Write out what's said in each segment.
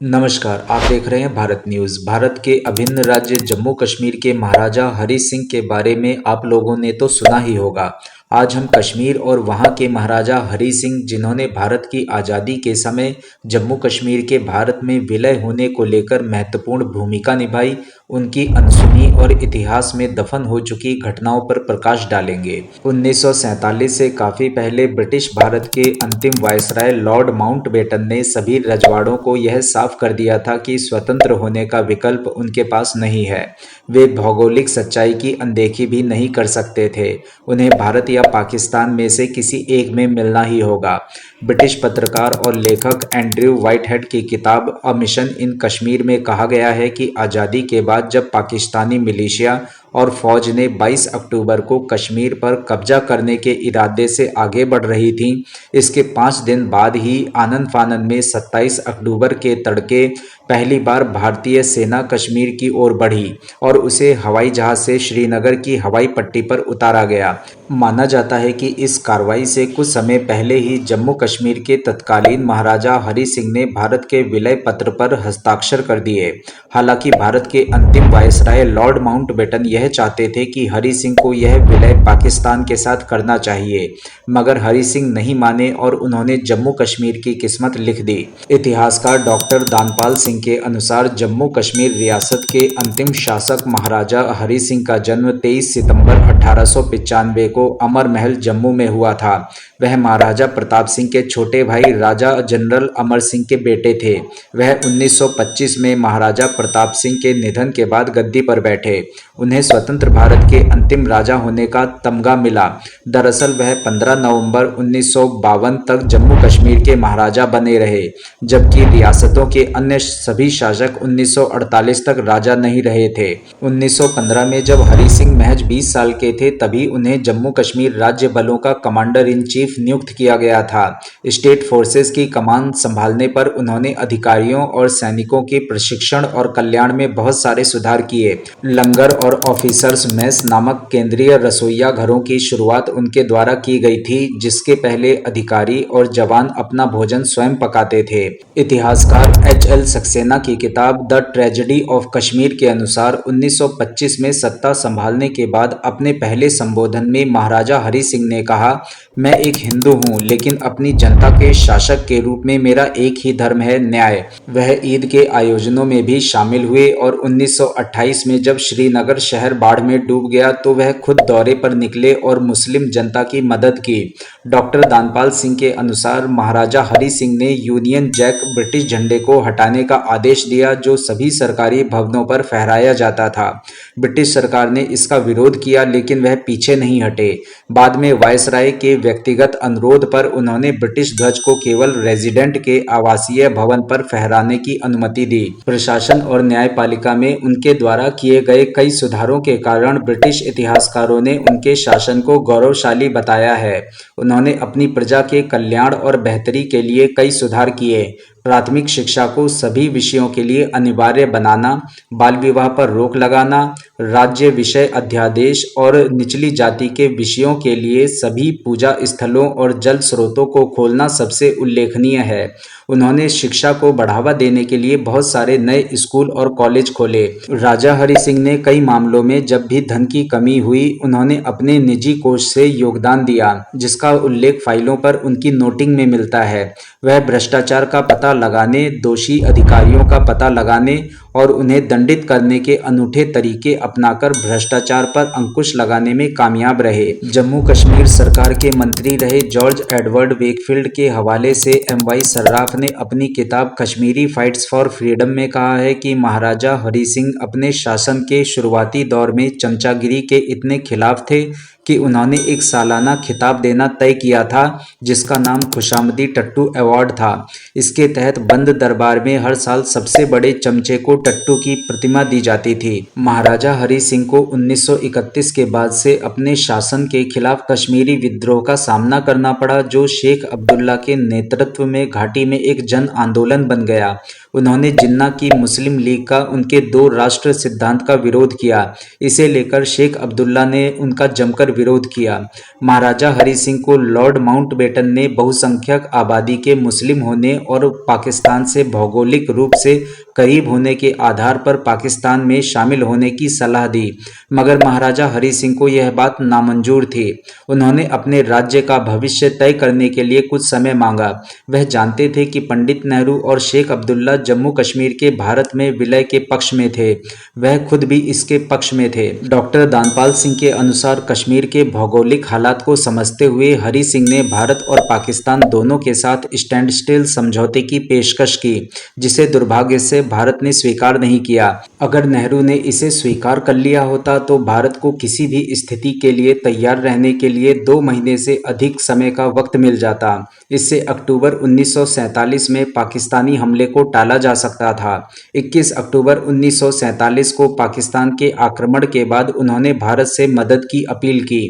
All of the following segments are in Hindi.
नमस्कार, आप देख रहे हैं भारत न्यूज़। भारत के अभिन्न राज्य जम्मू कश्मीर के महाराजा हरि सिंह के बारे में आप लोगों ने तो सुना ही होगा। आज हम कश्मीर और वहां के महाराजा हरि सिंह, जिन्होंने भारत की आज़ादी के समय जम्मू कश्मीर के भारत में विलय होने को लेकर महत्वपूर्ण भूमिका निभाई, उनकी अनसुनी और इतिहास में दफन हो चुकी घटनाओं पर प्रकाश डालेंगे। 1947 से काफ़ी पहले ब्रिटिश भारत के अंतिम वायसराय लॉर्ड माउंटबेटन ने सभी रजवाड़ों को यह साफ कर दिया था कि स्वतंत्र होने का विकल्प उनके पास नहीं है। वे भौगोलिक सच्चाई की अनदेखी भी नहीं कर सकते थे। उन्हें भारत या पाकिस्तान में से किसी एक में मिलना ही होगा। ब्रिटिश पत्रकार और लेखक एंड्रयू व्हाइटहेड की किताब अ मिशन इन कश्मीर में कहा गया है कि आज़ादी के बाद जब पाकिस्तानी मिलिशिया और फौज ने 22 अक्टूबर को कश्मीर पर कब्जा करने के इरादे से आगे बढ़ रही थी, इसके 5 दिन बाद ही आनन फानन में 27 अक्टूबर के तड़के पहली बार भारतीय सेना कश्मीर की ओर बढ़ी और उसे हवाई जहाज से श्रीनगर की हवाई पट्टी पर उतारा गया। माना जाता है कि इस कार्रवाई से कुछ समय पहले ही जम्मू कश्मीर के तत्कालीन महाराजा हरि सिंह ने भारत के विलय पत्र पर हस्ताक्षर कर दिए। हालांकि भारत के अंतिम वायसराय लॉर्ड माउंटबेटन यह चाहते थे कि हरि सिंह को यह विलय पाकिस्तान के साथ करना चाहिए, मगर हरि सिंह नहीं माने और उन्होंने जम्मू कश्मीर की किस्मत लिख दी। इतिहासकार डॉक्टर दानपाल सिंह के अनुसार जम्मू कश्मीर रियासत के अंतिम शासक महाराजा हरि सिंह का जन्म 23 सितंबर 1895 को अमर महल जम्मू में हुआ था। वह महाराजा प्रताप सिंह के छोटे भाई राजा जनरल अमर सिंह के बेटे थे। वह 1925 में महाराजा प्रताप सिंह के निधन के बाद गद्दी पर बैठे। उन्हें स्वतंत्र भारत के अंतिम राजा होने का तमगा मिला। दरअसल वह 15 नवंबर 1952 तक जम्मू कश्मीर के महाराजा बने रहे, जबकि रियासतों के अन्य सभी शासक 1948 तक राजा नहीं रहे थे। 1915 में जब हरि सिंह महज 20 साल के थे, तभी उन्हें जम्मू कश्मीर राज्य बलों का कमांडर इन चीफ नियुक्त किया गया था। स्टेट फोर्सेस की कमान संभालने पर उन्होंने अधिकारियों और सैनिकों के प्रशिक्षण और कल्याण में बहुत सारे सुधार किए। लंगर और ऑफिसर्स मेस नामक केंद्रीय रसोइया घरों की शुरुआत उनके द्वारा की गई थी, जिसके पहले अधिकारी और जवान अपना भोजन स्वयं पकाते थे। इतिहासकार एच.एल. सक्सेना की किताब द ट्रेजेडी ऑफ कश्मीर के अनुसार 1925 में सत्ता संभालने के बाद अपने पहले संबोधन में महाराजा हरि सिंह ने कहा, मैं एक हिंदू हूँ, लेकिन अपनी जनता के शासक के रूप में मेरा एक ही धर्म है, न्याय। वह ईद के आयोजनों में भी शामिल हुए और 1928 में जब श्रीनगर शहर बाढ़ में डूब गया तो वह खुद दौरे पर निकले और मुस्लिम जनता की मदद की। डॉक्टर दानपाल सिंह के अनुसार महाराजा हरि सिंह ने यूनियन जैक ब्रिटिश झंडे को हटाने का आदेश दिया, जो सभी सरकारी भवनों पर फहराया जाता था। ब्रिटिश सरकार ने इसका विरोध किया, लेकिन वह पीछे नहीं हटे। बाद में वायसराय के व्यक्तिगत अनुरोध पर उन्होंने ब्रिटिश ध्वज को केवल रेजिडेंट के आवासीय भवन पर फहराने की अनुमति दी। प्रशासन और न्यायपालिका में उनके द्वारा किए गए कई सुधारों के कारण ब्रिटिश इतिहासकारों ने उनके शासन को गौरवशाली बताया है। उन्होंने अपनी प्रजा के कल्याण और बेहतरी के लिए कई सुधार किए। प्राथमिक शिक्षा को सभी विषयों के लिए अनिवार्य बनाना, बाल विवाह पर रोक लगाना, राज्य विषय अध्यादेश और निचली जाति के विषयों के लिए सभी पूजा स्थलों और जल स्रोतों को खोलना सबसे उल्लेखनीय है। उन्होंने शिक्षा को बढ़ावा देने के लिए बहुत सारे नए स्कूल और कॉलेज खोले। राजा हरि सिंह ने कई मामलों में जब भी धन की कमी हुई, उन्होंने अपने निजी कोष से योगदान दिया, जिसका उल्लेख फाइलों पर उनकी नोटिंग में मिलता है। वह भ्रष्टाचार का पता लगाने, दोषी अधिकारियों का पता लगाने और उन्हें दंडित करने के अनूठे तरीके अपनाकर भ्रष्टाचार पर अंकुश लगाने में कामयाब रहे। जम्मू कश्मीर सरकार के मंत्री रहे जॉर्ज एडवर्ड वेकफील्ड के हवाले से एम.वाई. सर्राफ ने अपनी किताब कश्मीरी फाइट्स फॉर फ्रीडम में कहा है कि महाराजा हरि सिंह अपने शासन के शुरुआती दौर में चमचागिरी के इतने खिलाफ थे कि उन्होंने एक सालाना खिताब देना तय किया था, जिसका नाम खुशामदी टट्टू अवार्ड था। इसके तहत बंद दरबार में हर साल सबसे बड़े चमचे को टट्टू की प्रतिमा दी जाती थी। महाराजा हरि सिंह को 1931 के बाद से अपने शासन के खिलाफ कश्मीरी विद्रोह का सामना करना पड़ा, जो शेख अब्दुल्ला के नेतृत्व में घाटी में एक जन आंदोलन बन गया। उन्होंने जिन्ना की मुस्लिम लीग का उनके दो राष्ट्र सिद्धांत का विरोध किया। इसे लेकर शेख अब्दुल्ला ने उनका जमकर विरोध किया। महाराजा हरि सिंह को लॉर्ड माउंटबेटन ने बहुसंख्यक आबादी के मुस्लिम होने और पाकिस्तान से भौगोलिक रूप से करीब होने के आधार पर पाकिस्तान में शामिल होने की सलाह दी, मगर महाराजा हरि सिंह को यह बात नामंजूर थी। उन्होंने अपने राज्य का भविष्य तय करने के लिए कुछ समय मांगा। वह जानते थे कि पंडित नेहरू और शेख अब्दुल्ला जम्मू कश्मीर के भारत में विलय के पक्ष में थे। वह खुद भी इसके पक्ष में थे। डॉक्टर दानपाल सिंह के अनुसार कश्मीर के भौगोलिक हालात को समझते हुए हरि सिंह ने भारत और पाकिस्तान दोनों के साथ स्टैंड स्टिल समझौते की पेशकश की, जिसे दुर्भाग्य से भारत ने स्वीकार नहीं किया। अगर नेहरू ने इसे स्वीकार कर लिया होता तो भारत को किसी भी स्थिति के लिए तैयार रहने के लिए 2 महीने से अधिक समय का वक्त मिल जाता। इससे अक्टूबर 1947 में पाकिस्तानी हमले को टाला जा सकता था। 21 अक्टूबर 1947 को पाकिस्तान के आक्रमण के बाद उन्होंने भारत से मदद की अपील की।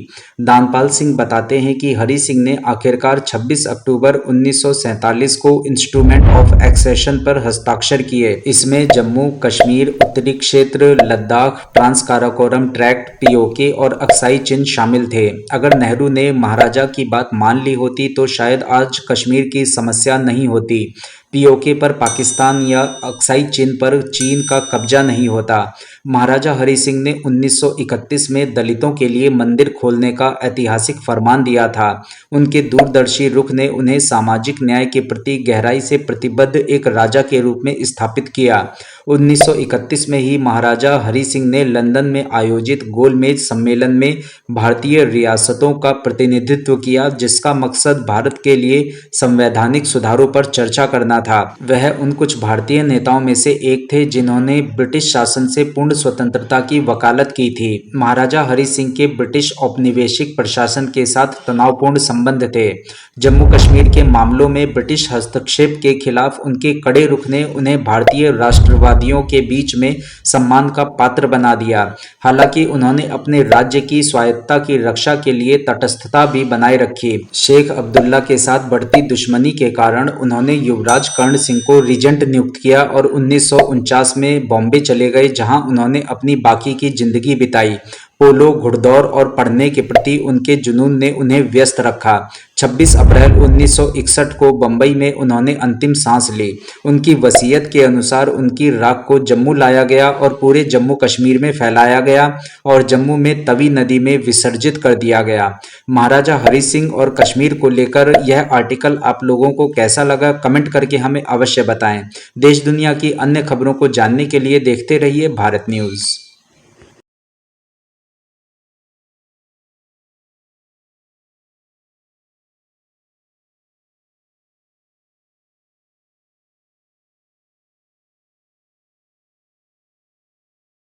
दानपाल सिंह बताते हैं कि हरि सिंह ने आखिरकार 26 अक्टूबर 1947 को इंस्ट्रूमेंट ऑफ एक्सेशन पर हस्ताक्षर किए। इसमें जम्मू कश्मीर, उत्तरी क्षेत्र, Ladakh, trans Karakoram tract, POK और अक्साई चिन्ह शामिल थे। अगर नेहरू ने महाराजा की बात मान ली होती तो शायद आज कश्मीर की समस्या नहीं होती, पीओके पर पाकिस्तान या अक्साई चिन्ह पर चीन का कब्जा नहीं होता। महाराजा हरि सिंह ने 1931 में दलितों के लिए मंदिर खोलने का ऐतिहासिक फरमान दिया था। उनके दूरदर्शी रुख ने उन्हें सामाजिक न्याय के प्रति गहराई से प्रतिबद्ध एक राजा के रूप में स्थापित किया। 1931 में ही महाराजा हरि सिंह ने लंदन में आयोजित गोलमेज सम्मेलन में भारतीय रियासतों का प्रतिनिधित्व किया, जिसका मकसद भारत के लिए संवैधानिक सुधारों पर चर्चा करना था। वह उन कुछ भारतीय नेताओं में से एक थे जिन्होंने ब्रिटिश शासन से पूर्ण स्वतंत्रता की वकालत की थी। महाराजा हरि सिंह के ब्रिटिश औपनिवेशिक प्रशासन के साथ तनावपूर्ण संबंध थे। जम्मू कश्मीर के मामलों में ब्रिटिश हस्तक्षेप के खिलाफ उनके कड़े रुख ने उन्हें भारतीय राष्ट्रवादियों के बीच में सम्मान का पात्र बना दिया। हालांकि उन्होंने अपने राज्य की स्वायत्तता की रक्षा के लिए तटस्थता भी बनाए रखी। शेख अब्दुल्ला के साथ बढ़ती दुश्मनी के कारण उन्होंने युवराज कर्ण सिंह को रीजेंट नियुक्त किया और 1949 में बॉम्बे चले गए, जहां उन्होंने अपनी बाकी की जिंदगी बिताई। पोलो, घुड़दौड़ और पढ़ने के प्रति उनके जुनून ने उन्हें व्यस्त रखा। 26 अप्रैल 1961 को बंबई में उन्होंने अंतिम सांस ली। उनकी वसीयत के अनुसार उनकी राख को जम्मू लाया गया और पूरे जम्मू कश्मीर में फैलाया गया और जम्मू में तवी नदी में विसर्जित कर दिया गया। महाराजा हरि सिंह और कश्मीर को लेकर यह आर्टिकल आप लोगों को कैसा लगा, कमेंट करके हमें अवश्य बताएं। देश दुनिया की अन्य खबरों को जानने के लिए देखते रहिए भारत न्यूज़।